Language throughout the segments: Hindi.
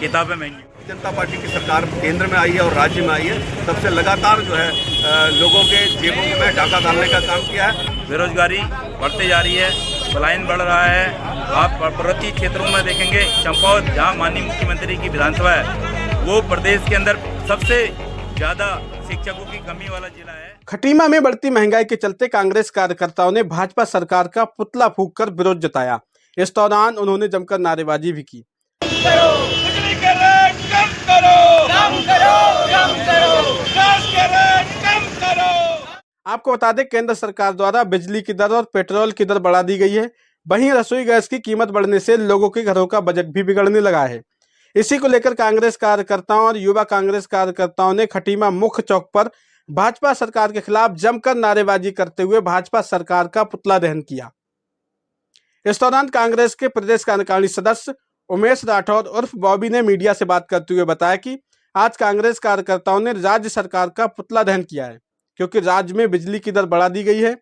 किताबें महंगी। जनता पार्टी की सरकार केंद्र में आई है और राज्य में आई है, तब से लगातार जो है लोगों के जेबों में डाका डालने का काम किया है। बेरोजगारी बढ़ते जा रही है, पलायन बढ़ रहा है। आप पर्वतीय क्षेत्रों में देखेंगे, चंपावत जहाँ माननीय मुख्यमंत्री की विधानसभा है, वो प्रदेश के अंदर सबसे ज़्यादा शिक्षकों की कमी वाला जिला है। खटीमा में बढ़ती महंगाई के चलते कांग्रेस कार्यकर्ताओं ने भाजपा सरकार का पुतला फूंककर विरोध जताया। इस दौरान उन्होंने जमकर नारेबाजी भी की। बिजली के रेट कम करो, कम करो, कम करो, गैस के रेट कम करो। आपको बता दें, केंद्र सरकार द्वारा बिजली की दर और पेट्रोल की दर बढ़ा दी गई है। वहीं रसोई गैस की कीमत बढ़ने से लोगों के घरों का बजट भी बिगड़ने लगा है। इसी को लेकर कांग्रेस कार्यकर्ताओं और युवा कांग्रेस कार्यकर्ताओं ने खटीमा मुख्य चौक पर भाजपा सरकार के खिलाफ जमकर नारेबाजी करते हुए भाजपा सरकार का पुतला दहन किया। इस दौरान कांग्रेस के प्रदेश कार्यकारिणी सदस्य उमेश राठौर उर्फ बॉबी ने मीडिया से बात करते हुए बताया कि आज कांग्रेस कार्यकर्ताओं ने राज्य सरकार का पुतला दहन किया है, क्योंकि राज्य में बिजली की दर बढ़ा दी गई है।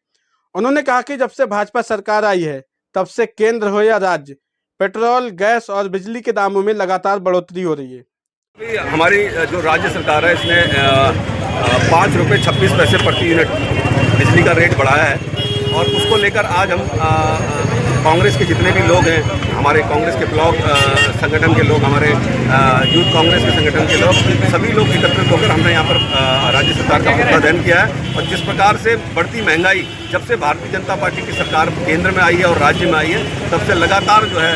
उन्होंने कहा कि जब से भाजपा सरकार आई है, तब से केंद्र हो या राज्य, पेट्रोल, गैस और बिजली के दामों में लगातार बढ़ोतरी हो रही है। हमारी जो राज्य सरकार है, इसने 5 रुपये 26 पैसे प्रति यूनिट बिजली का रेट बढ़ाया है और उसको लेकर आज हम कांग्रेस के जितने भी लोग हैं, हमारे कांग्रेस के ब्लॉक संगठन के लोग, हमारे यूथ कांग्रेस के संगठन के लोग, सभी लोग एकत्रित होकर हमने यहाँ पर राज्य सरकार का पुतला दहन किया है। और जिस प्रकार से बढ़ती महंगाई, जब से भारतीय जनता पार्टी की सरकार केंद्र में आई है और राज्य में आई है, तब से लगातार जो है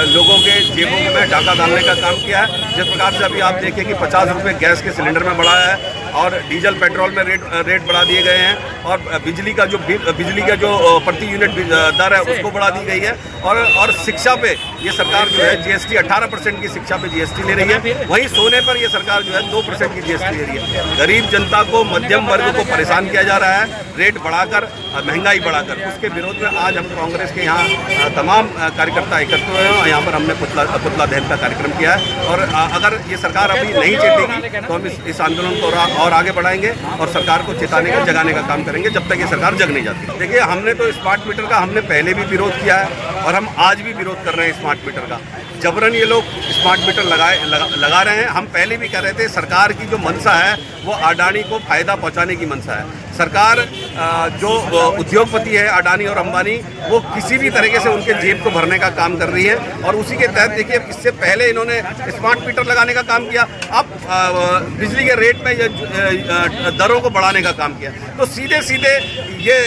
लोगों के जेबों में डाका डालने का काम किया है। जिस प्रकार से अभी आप देखिए कि 50 रुपये गैस के सिलेंडर में बढ़ाया है और डीजल पेट्रोल में रेट बढ़ा दिए गए हैं और बिजली का जो प्रति यूनिट दर है उसको बढ़ा दी गई है। और शिक्षा पे ये सरकार जो है जीएसटी 18% की शिक्षा पे जीएसटी ले रही है। वहीं सोने पर ये सरकार जो है 2% की जीएसटी ले रही है। गरीब जनता को, मध्यम वर्ग को परेशान किया जा रहा है, रेट बढ़ाकर, महंगाई बढ़ाकर। उसके विरोध में आज हम कांग्रेस के यहाँ तमाम कार्यकर्ता एकत्र हुए हैं और यहाँ पर हमने पुतला दहन का कार्यक्रम किया है। और अगर ये सरकार अभी नहीं चेतेगी तो हम इस आंदोलन को और आगे बढ़ाएंगे और सरकार को चेताने का, जगाने का काम करेंगे जब तक ये सरकार जग नहीं जाती। देखिए, हमने तो स्मार्ट मीटर का हमने पहले भी विरोध किया है और हम आज भी विरोध कर रहे हैं स्मार्ट मीटर का। जबरन ये लोग स्मार्ट मीटर लगा रहे हैं। हम पहले भी कह रहे थे, सरकार की जो मंशा है वो अडानी को फायदा पहुंचाने की मंशा है। सरकार जो उद्योगपति है अडानी और अंबानी, वो किसी भी तरीके से उनके जेब को भरने का काम कर रही है और उसी के तहत देखिए, इससे पहले इन्होंने स्मार्ट मीटर लगाने का काम किया, अब बिजली के रेट में दरों को बढ़ाने का काम किया। तो सीधे सीधे ये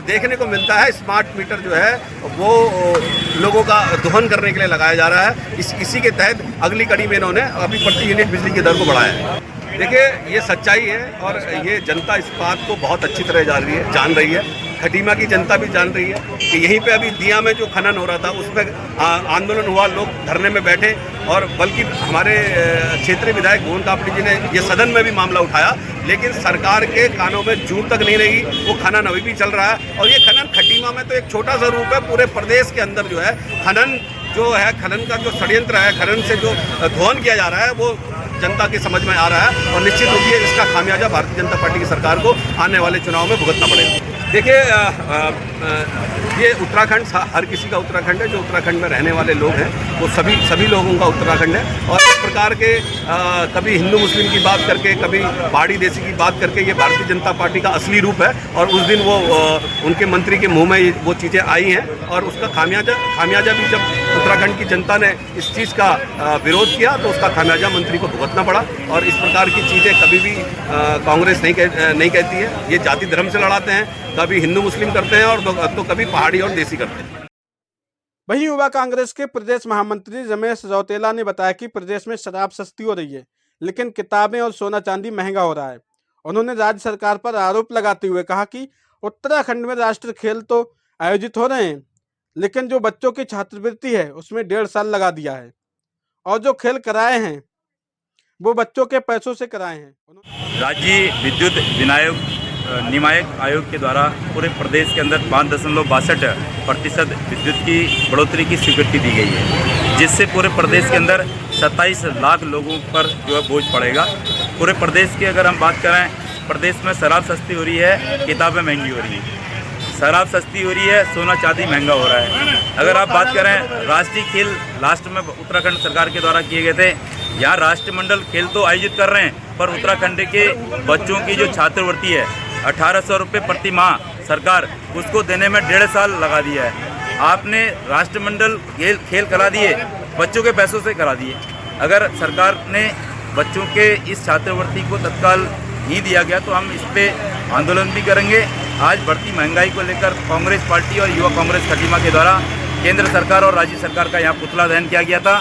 देखने को मिलता है स्मार्ट मीटर जो है वो लोगों का दोहन करने के लिए लगाया जा रहा है। इसी के तहत अगली कड़ी में इन्होंने अभी प्रति यूनिट बिजली की दर को बढ़ाया है। देखिए, ये सच्चाई है और ये जनता इस बात को बहुत अच्छी तरह जान रही है। खटीमा की जनता भी जान रही है कि यहीं पे अभी दिया में जो खनन हो रहा था उसमें आंदोलन हुआ, लोग धरने में बैठे और बल्कि हमारे क्षेत्रीय विधायक भुवन कापड़ी जी ने ये सदन में भी मामला उठाया, लेकिन सरकार के कानों में जूं तक नहीं रही। वो खनन अभी भी चल रहा है और ये खनन खटीमा में तो एक छोटा सा रूप है। पूरे प्रदेश के अंदर जो है खनन का जो षड्यंत्र है, खनन से जो धोहन किया जा रहा है, वो जनता की समझ में आ रहा है और निश्चित रूप से इसका खामियाजा भारतीय जनता पार्टी की सरकार को आने वाले चुनाव में भुगतना पड़ेगा। देखिए, ये उत्तराखंड हर किसी का उत्तराखंड है। जो उत्तराखंड में रहने वाले लोग हैं वो सभी लोगों का उत्तराखंड है और इस प्रकार के कभी हिंदू मुस्लिम की बात करके, कभी पहाड़ी देसी की बात करके, ये भारतीय जनता पार्टी का असली रूप है। और उस दिन वो उनके मंत्री के मुंह में वो चीज़ें आई हैं और उसका खामियाजा भी जब उत्तराखंड की जनता ने इस चीज़ का विरोध किया तो उसका खामियाजा मंत्री को भुगतना पड़ा। और इस प्रकार की चीज़ें कभी भी कांग्रेस नहीं कहती है। ये जाति धर्म से लड़ाते हैं, कभी हिंदू मुस्लिम करते हैं और तो कभी पहाड़ी और देसी करते हैं। वहीं युवा कांग्रेस के प्रदेश महामंत्री रमेश रौतेला ने बताया कि प्रदेश में शराब सस्ती हो रही है, लेकिन किताबें और सोना चांदी महंगा हो रहा है। उन्होंने राज्य सरकार पर आरोप लगाते हुए कहा कि उत्तराखंड में राष्ट्रीय खेल तो आयोजित हो रहे हैं, लेकिन जो बच्चों की छात्रवृत्ति है उसमें 1.5 साल लगा दिया है और जो खेल कराए हैं वो बच्चों के पैसों से कराए हैं। राज्य विद्युत नियामक आयोग के द्वारा पूरे प्रदेश के अंदर 5.62% विद्युत की बढ़ोतरी की स्वीकृति दी गई है, जिससे पूरे प्रदेश के अंदर 27 लाख लोगों पर जो है बोझ पड़ेगा। पूरे प्रदेश की अगर हम बात करें, प्रदेश में शराब सस्ती हो रही है, किताबें महंगी हो रही हैं। शराब सस्ती हो रही है, सोना चांदी महंगा हो रहा है। अगर आप बात करें राष्ट्रीय खेल लास्ट में उत्तराखंड सरकार के द्वारा किए गए थे, यहाँ राष्ट्रमंडल खेल तो आयोजित कर रहे हैं, पर उत्तराखंड के बच्चों की जो छात्रवृत्ति है 1800 रुपये प्रति माह सरकार उसको देने में 1.5 साल लगा दिया है। आपने राष्ट्रमंडल खेल करा दिए, बच्चों के पैसों से करा दिए। अगर सरकार ने बच्चों के इस छात्रवृत्ति को तत्काल नहीं दिया गया तो हम इस पर आंदोलन भी करेंगे। आज बढ़ती महंगाई को लेकर कांग्रेस पार्टी और युवा कांग्रेस खटीमा के द्वारा केंद्र सरकार और राज्य सरकार का यहाँ पुतला दहन किया गया था।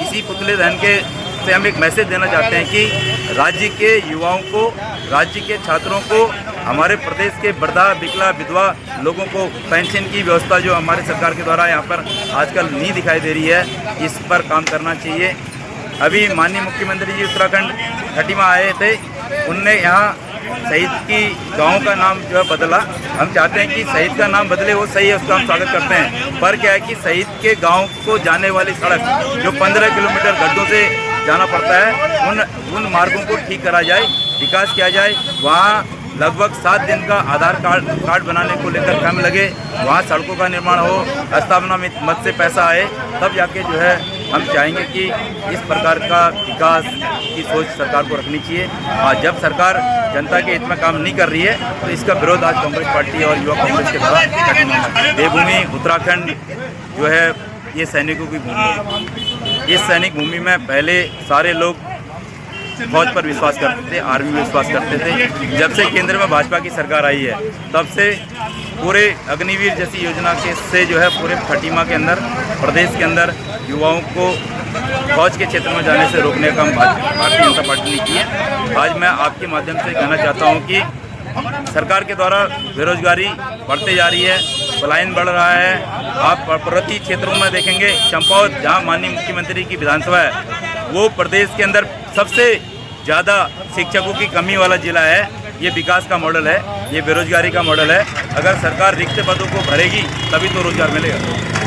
इसी पुतले दहन के से हम एक मैसेज देना चाहते हैं कि राज्य के युवाओं को, राज्य के छात्रों को, हमारे प्रदेश के वृद्धा, विकला, विधवा लोगों को पेंशन की व्यवस्था जो हमारे सरकार के द्वारा यहाँ पर आजकल नहीं दिखाई दे रही है, इस पर काम करना चाहिए। अभी माननीय मुख्यमंत्री जी उत्तराखंड खटीमा आए थे, उनने यहाँ शहीद की गांव का नाम जो है बदला। हम चाहते हैं कि शहीद का नाम बदले, वो सही है, उसका हम स्वागत करते हैं। पर क्या है कि शहीद के गांव को जाने वाली सड़क जो 15 किलोमीटर गड्ढों से जाना पड़ता है, उन मार्गों को ठीक करा जाए, विकास किया जाए। वहाँ लगभग 7 दिन का आधार कार्ड बनाने को लेकर काम लगे, वहाँ सड़कों का निर्माण हो, स्थापना में मत से पैसा आए, तब जाके जो है हम चाहेंगे कि इस प्रकार का विकास की सोच सरकार को रखनी चाहिए। और जब सरकार जनता के हित में काम नहीं कर रही है तो इसका विरोध आज कांग्रेस पार्टी और युवा कांग्रेस के द्वारा देवभूमि उत्तराखंड जो है ये सैनिकों की भूमि है। इस सैनिक भूमि में पहले सारे लोग फौज पर विश्वास करते थे, आर्मी में विश्वास करते थे। जब से केंद्र में भाजपा की सरकार आई है तब से पूरे अग्निवीर जैसी योजना के से जो है पूरे खटीमा के अंदर, प्रदेश के अंदर युवाओं को फौज के क्षेत्र में जाने से रोकने का काम भारतीय जनता पार्टी ने किया। आज मैं आपके माध्यम से कहना चाहता हूं कि सरकार के द्वारा बेरोजगारी बढ़ते जा रही है, पलायन बढ़ रहा है। आप पर्वतीय क्षेत्रों में देखेंगे, चंपावत जहां माननीय मुख्यमंत्री की विधानसभा है, वो प्रदेश के अंदर सबसे ज़्यादा शिक्षकों की कमी वाला जिला है। ये विकास का मॉडल है, ये बेरोजगारी का मॉडल है। अगर सरकार रिक्त पदों को भरेगी तभी तो रोजगार मिलेगा।